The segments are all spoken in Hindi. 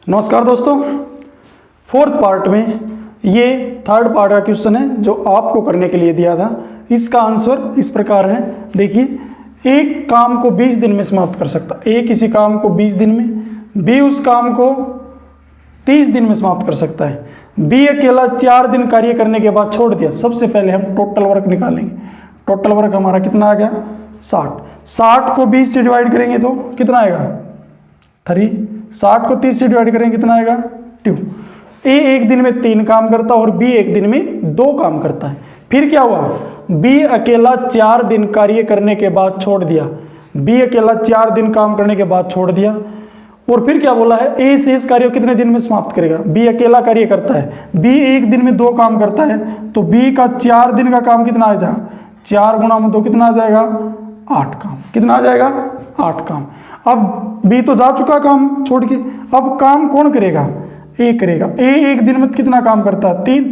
नमस्कार दोस्तों, फोर्थ पार्ट में ये थर्ड पार्ट का क्वेश्चन है जो आपको करने के लिए दिया था। इसका आंसर इस प्रकार है। देखिए, एक काम को 20 दिन में समाप्त कर सकता, ए किसी काम को 20 दिन में, बी उस काम को 30 दिन में समाप्त कर सकता है। बी अकेला 4 दिन कार्य करने के बाद छोड़ दिया। सबसे पहले हम टोटल वर्क निकालेंगे। टोटल वर्क हमारा कितना आ गया? 60। 60 को 20 से डिवाइड करेंगे तो कितना आएगा? 3। 60 को 30 से डिवाइड करेंगे कितना आएगा? 2। ए एक दिन में 3 काम करता है और बी एक दिन में 2 काम करता है। फिर क्या हुआ? बी अकेला 4 दिन कार्य करने के बाद छोड़ दिया। बी अकेला 4 दिन काम करने के बाद छोड़ दिया। और फिर क्या बोला है? ए शेष कार्य कितने दिन में समाप्त करेगा? बी अकेला कार्य करता है, बी एक दिन में 2 काम करता है, तो बी का 4 दिन का काम कितना आ जाएगा? 4 गुणा में 2 कितना आ जाएगा? 8 काम। कितना आ जाएगा? 8 काम। अब बी तो जा चुका काम छोड़ के, अब काम कौन करेगा? ए करेगा। ए एक दिन में कितना काम करता है? 3।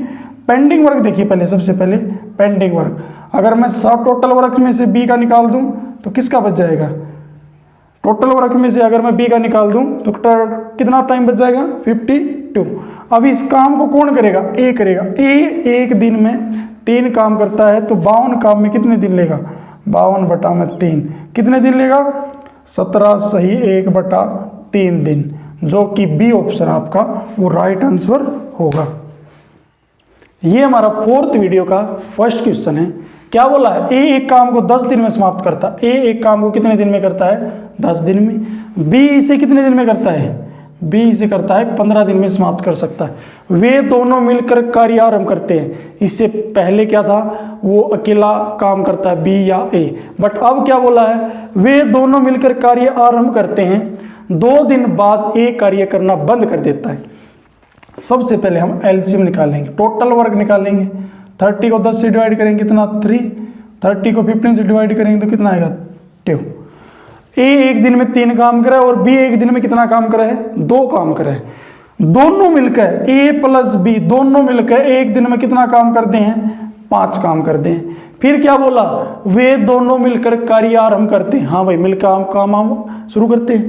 पेंडिंग वर्क देखिए पहले, सबसे पहले पेंडिंग वर्क। अगर मैं सब टोटल वर्क में से बी का निकाल दूं तो किसका बच जाएगा? टोटल वर्क में से अगर मैं बी का निकाल दूं तो कितना टाइम बच जाएगा? 52। अब इस काम को कौन करेगा? ए करेगा। ए एक दिन में 3 काम करता है, तो 52 काम में कितने दिन लेगा? 52/3 कितने दिन लेगा? 17 सही 1/3 दिन, जो कि बी ऑप्शन आपका वो राइट आंसर होगा। ये हमारा फोर्थ वीडियो का फर्स्ट क्वेश्चन है। क्या बोला है? ए एक काम को 10 दिन में समाप्त करता है। ए एक काम को कितने दिन में करता है? 10 दिन में। बी इसे कितने दिन में करता है? बी इसे करता है 15 दिन में समाप्त कर सकता है। वे दोनों मिलकर कार्य आरंभ करते हैं। इससे पहले क्या था? वो अकेला काम करता है बी या ए, बट अब क्या बोला है? वे दोनों मिलकर कार्य आरंभ करते हैं, 2 दिन बाद ए कार्य करना बंद कर देता है। सबसे पहले हम एलसीएम निकालेंगे, टोटल वर्क निकालेंगे। 30 को 10 से डिवाइड करेंगे कितना? 3। 30 को 15 से डिवाइड करेंगे तो कितना आएगा? 2। ए एक दिन में 3 काम करे और बी एक दिन में कितना काम करे है? 2 काम करे। दोनों मिलकर ए प्लस बी दोनों मिलकर एक दिन में कितना काम करते हैं? 5 काम करते हैं। फिर क्या बोला? वे दोनों मिलकर कार्य आरंभ करते हैं। हाँ भाई, मिलकर काम शुरू करते हैं।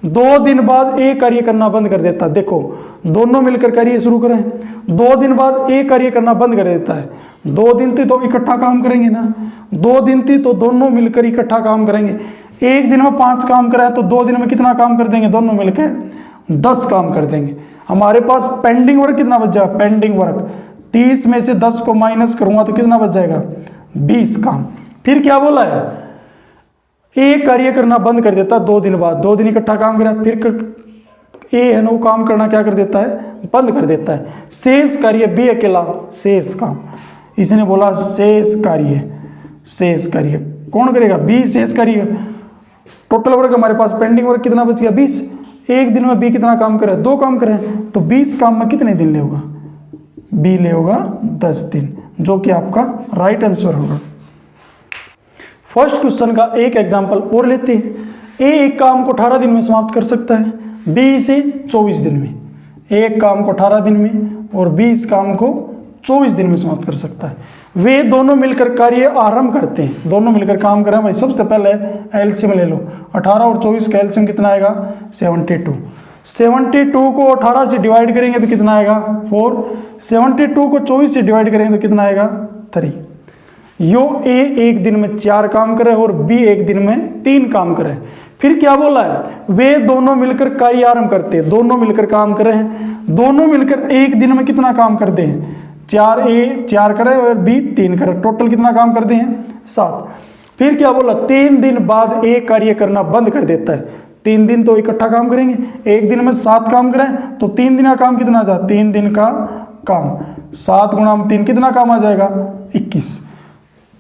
2 दिन बाद ए कार्य करना बंद कर देता है। देखो, दोनों मिलकर कार्य शुरू करें, 2 दिन बाद ए कार्य करना बंद कर देता है। 2 दिन थी तो इकट्ठा काम करेंगे ना, 2 दिन थी तो दोनों मिलकर इकट्ठा काम करेंगे। एक दिन में 5 काम करा है तो 2 दिन में कितना काम कर देंगे? दोनों मिलकर 10 काम कर देंगे। हमारे पास पेंडिंग वर्क कितना बच जाएगा? पेंडिंग वर्क 30 में से 10 को माइनस करूंगा तो कितना बच जाएगा? 20 काम। फिर क्या बोला है? ए कार्य करना बंद कर देता 2 दिन बाद। 2 दिन इकट्ठा काम करा, फिर ए है ना वो काम करना क्या कर देता है? बंद कर देता है। शेष कार्य बी अकेला शेष काम। इसने बोला शेष कार्य, शेष कार्य कौन करेगा? बी शेष कार्य। टोटल वर्क हमारे पास पेंडिंग वर्क कितना बच गया? 20। एक दिन में बी कितना काम करे? 2 काम करे, तो 20 काम में कितने दिन ले होगा? बी ले होगा 10 दिन, जो कि आपका राइट आंसर होगा। फर्स्ट क्वेश्चन का एक एग्जांपल और लेते हैं। ए एक काम को 18 दिन में समाप्त कर सकता है, बी इसे 24 दिन में। एक काम को 18 दिन में और बी इस काम को 24 दिन में समाप्त कर सकता है। वे दोनों मिलकर कार्य आरंभ करते हैं। दोनों मिलकर काम करें भाई। सबसे पहले एलसीएम ले लो। 18 और 24 का एलसीएम कितना आएगा? 72। 72 को 18 से डिवाइड करेंगे तो कितना आएगा? 4। 72 को 24 से डिवाइड करेंगे तो कितना आएगा? 3। यो ए एक दिन में 4 काम करे और बी एक दिन में 3 काम करे। फिर क्या बोला है? वे दोनों मिलकर कार्य आरंभ करते हैं। दोनों मिलकर काम कर रहे हैं, दोनों मिलकर एक दिन में कितना काम करते हैं? 4 ए 4 करे और बी 3 करे। टोटल कितना काम करते हैं? 7। फिर क्या बोला? 3 दिन बाद ए कार्य करना बंद कर देता है। 3 दिन तो इकट्ठा काम करेंगे, एक दिन में 7 काम करें तो 3 दिन का काम कितना आ जाए? 3 दिन का काम 7 गुणा 3 कितना काम आ जाएगा? 21।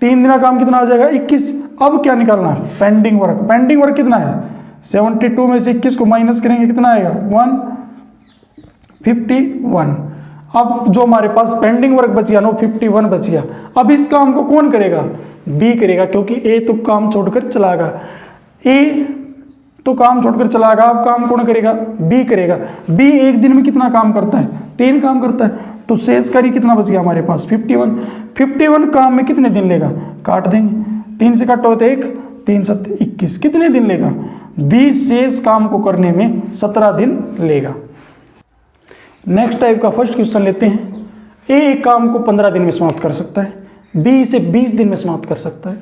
3 दिन का काम कितना आ जाएगा? 21। अब क्या निकालना है? Pending work. पेंडिंग वर्क कितना है? 72 में से 21 को माइनस करेंगे कितना आएगा? 151। अब जो हमारे पास पेंडिंग वर्क बच गया ना, 51 बच गया। अब इस काम को कौन करेगा? बी करेगा, क्योंकि ए तो काम छोड़कर चला गया। ए तो काम छोड़कर चला गया, अब काम कौन करेगा? बी करेगा। बी एक दिन में कितना काम करता है? 3 काम करता है, तो शेष कार्य कितना बच गया हमारे पास? 51। 51 काम में कितने दिन लेगा? काट देंगे, 3 से काटो तो 1, 3 7 21 कितने दिन लेगा? 20 शेष काम को करने में 17 दिन लेगा। नेक्स्ट टाइप का फर्स्ट क्वेश्चन लेते हैं। ए एक काम को 15 दिन में समाप्त कर सकता है, बी इसे 20 दिन में समाप्त कर सकता है।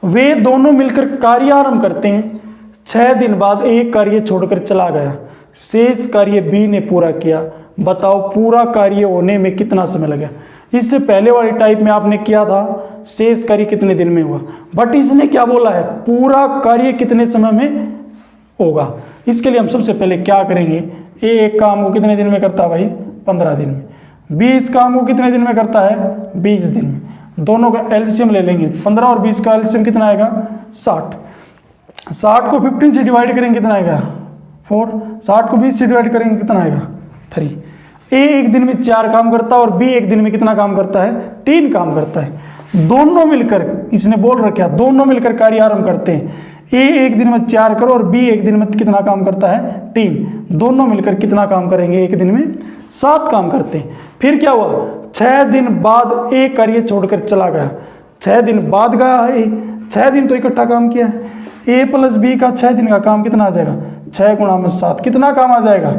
वे दोनों मिलकर कार्य आरंभ करते हैं। 6 दिन बाद एक कार्य छोड़कर चला गया, शेष कार्य बी ने पूरा किया, बताओ पूरा कार्य होने में कितना समय लगा। इससे पहले वाली टाइप में आपने किया था शेष कार्य कितने दिन में हुआ, बट इसने क्या बोला है पूरा कार्य कितने समय में होगा। इसके लिए हम सबसे पहले क्या करेंगे, ए एक काम को कितने दिन में करता है भाई 15 दिन में, बी इस काम को कितने दिन में करता है 20 दिन में। दोनों का एलसीएम ले लेंगे, 15 और 20 का एलसीएम कितना आएगा 60। 60 को 15 से डिवाइड करेंगे कितना आएगा 4, 60 को 20 से डिवाइड करेंगे कितना आएगा 3। ए एक दिन में 4 काम करता है और बी एक दिन में कितना काम करता है 3 काम करता है। दोनों मिलकर, इसने बोल रखा दोनों मिलकर कार्य आरंभ करते हैं। ए एक दिन में 4 करो और बी एक दिन में कितना काम करता है 3। दोनों मिलकर कितना काम करेंगे एक दिन में 7 काम करते हैं। फिर क्या हुआ 6 दिन बाद ए कार्य छोड़कर चला गया, 6 दिन बाद गया है, 6 दिन तो इकट्ठा काम किया है। ए प्लस बी का 6 दिन का काम कितना आ जाएगा 6 गुणा में 7 कितना काम आ जाएगा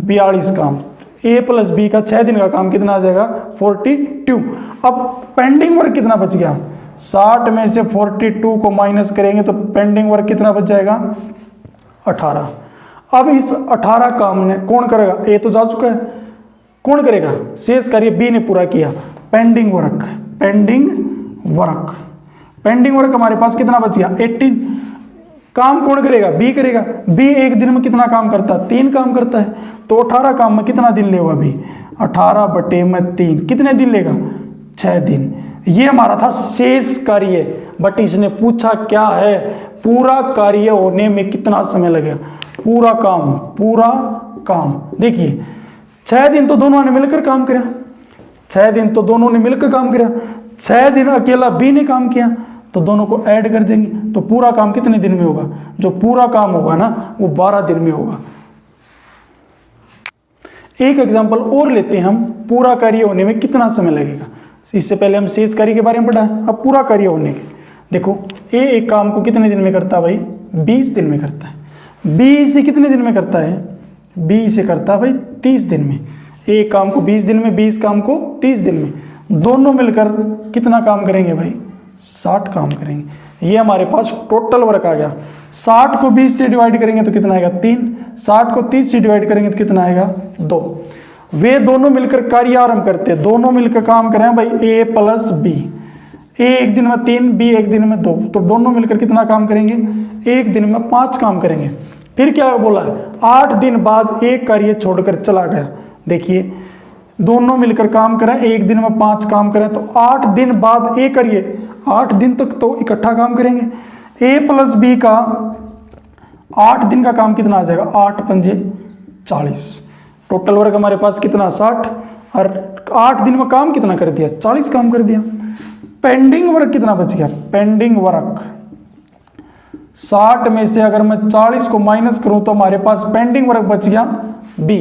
42 काम। ए प्लस बी का 6 दिन का काम कितना आ जाएगा 42। अब पेंडिंग वर्क कितना बच गया 60 में से 42 को माइनस करेंगे तो पेंडिंग वर्क कितना बच जाएगा 18। अब इस 18 काम ने कौन करेगा, ए तो जा चुका है, कौन करेगा शेष कार्य बी ने पूरा किया। Pending work, pending work, pending work हमारे पास कितना बच गया 18। काम कौन करेगा बी करेगा। बी एक दिन में कितना काम करता है 3 काम करता है, तो 18 काम में कितना दिन लेगा बी 18/3 कितने दिन लेगा 6 दिन। ये हमारा था शेष कार्य, बट इसने पूछा क्या है पूरा कार्य होने में कितना समय लगेगा। पूरा काम, पूरा काम देखिए 6 दिन तो दोनों ने मिलकर काम किया, 6 दिन तो दोनों ने मिलकर काम किया, 6 दिन अकेला बी ने काम किया, तो दोनों को ऐड कर देंगे तो पूरा काम कितने दिन में होगा, जो पूरा काम होगा ना वो 12 दिन में होगा। एक एग्जांपल और लेते हैं हम, पूरा कार्य होने में कितना समय लगेगा। इससे पहले हम शेष कार्य के बारे में पढ़ा है, अब पूरा कार्य होने के देखो। ए एक काम को कितने दिन में करता है भाई 20 दिन में करता है। बी इसे कितने दिन में करता है, बी इसे करता है भाई 30 दिन में। एक काम को 20 दिन में, 20 काम को 30 दिन में। दोनों मिलकर कितना काम करेंगे भाई 60 काम करेंगे। ये हमारे पास टोटल वर्क आ गया। 60 को 20 से डिवाइड करेंगे तो कितना आएगा 3, 60 को 30 से डिवाइड करेंगे तो कितना आएगा 2। वे दोनों मिलकर कार्य आरंभ करते हैं, दोनों मिलकर काम करें भाई ए प्लस बी। ए एक दिन में 3, बी एक दिन में 2, तो दोनों मिलकर कितना काम करेंगे एक दिन में 5 काम करेंगे। फिर क्या बोला है 8 दिन बाद एक कार्य छोड़कर चला गया। देखिए दोनों मिलकर काम करें, एक दिन में 5 काम करें, तो 8 दिन बाद एक करिए, 8 दिन तक तो इकट्ठा काम करेंगे। ए प्लस बी का 8 दिन का काम कितना आ जाएगा 8 पंजे 40। टोटल वर्क हमारे पास कितना 60, और 8 दिन में काम कितना कर दिया 40 काम कर दिया। पेंडिंग वर्क कितना बच गया, पेंडिंग वर्क 60 में से अगर मैं 40 को माइनस करूं तो हमारे पास पेंडिंग वर्क बच गया बी।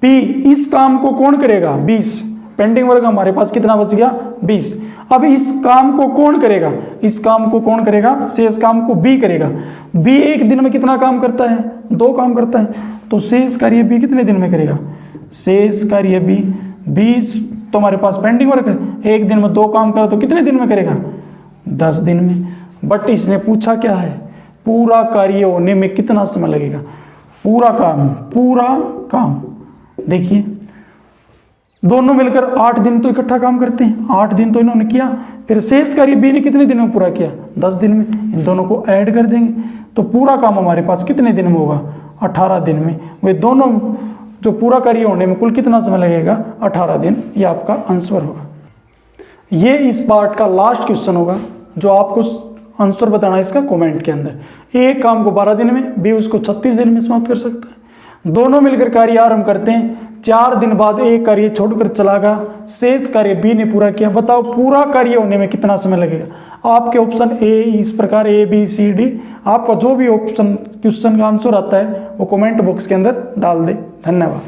बी इस काम को कौन करेगा 20, पेंडिंग वर्क हमारे पास कितना बच गया 20। अब इस काम को कौन करेगा, इस काम को कौन करेगा, शेष काम को बी करेगा। बी एक दिन में कितना काम करता है 2 काम करता है, तो शेष कार्य बी कितने दिन में करेगा, शेष कार्य बी 20। तो हमारे पास पेंडिंग वर्क है, एक दिन में 2 काम करा तो कितने दिन में करेगा 10 दिन में। बट इसने पूछा क्या है पूरा कार्य होने में कितना समय लगेगा। पूरा काम, पूरा काम देखिए दोनों मिलकर 8 दिन तो इकट्ठा काम करते हैं, 8 दिन तो इन्होंने किया। फिर शेष कार्य बी ने कितने दिन में पूरा किया 10 दिन में। इन दोनों को ऐड कर देंगे तो पूरा काम हमारे पास कितने दिन में होगा 18 दिन में। वे दोनों जो पूरा कार्य होने में कुल कितना समय लगेगा 18 दिन। ये आपका आंसर होगा। ये इस पार्ट का लास्ट क्वेश्चन होगा जो आपको आंसर बताना है इसका कमेंट के अंदर। एक काम को 12 दिन में, बी उसको 36 दिन में समाप्त कर सकता है। दोनों मिलकर कार्य आरंभ करते हैं, 4 दिन बाद एक कार्य छोड़कर चला गया, शेष कार्य बी ने पूरा किया, बताओ पूरा कार्य होने में कितना समय लगेगा। आपके ऑप्शन ए इस प्रकार ए बी सी डी, आपका जो भी ऑप्शन क्वेश्चन का आंसर आता है वो कमेंट बॉक्स के अंदर डाल दे। धन्यवाद।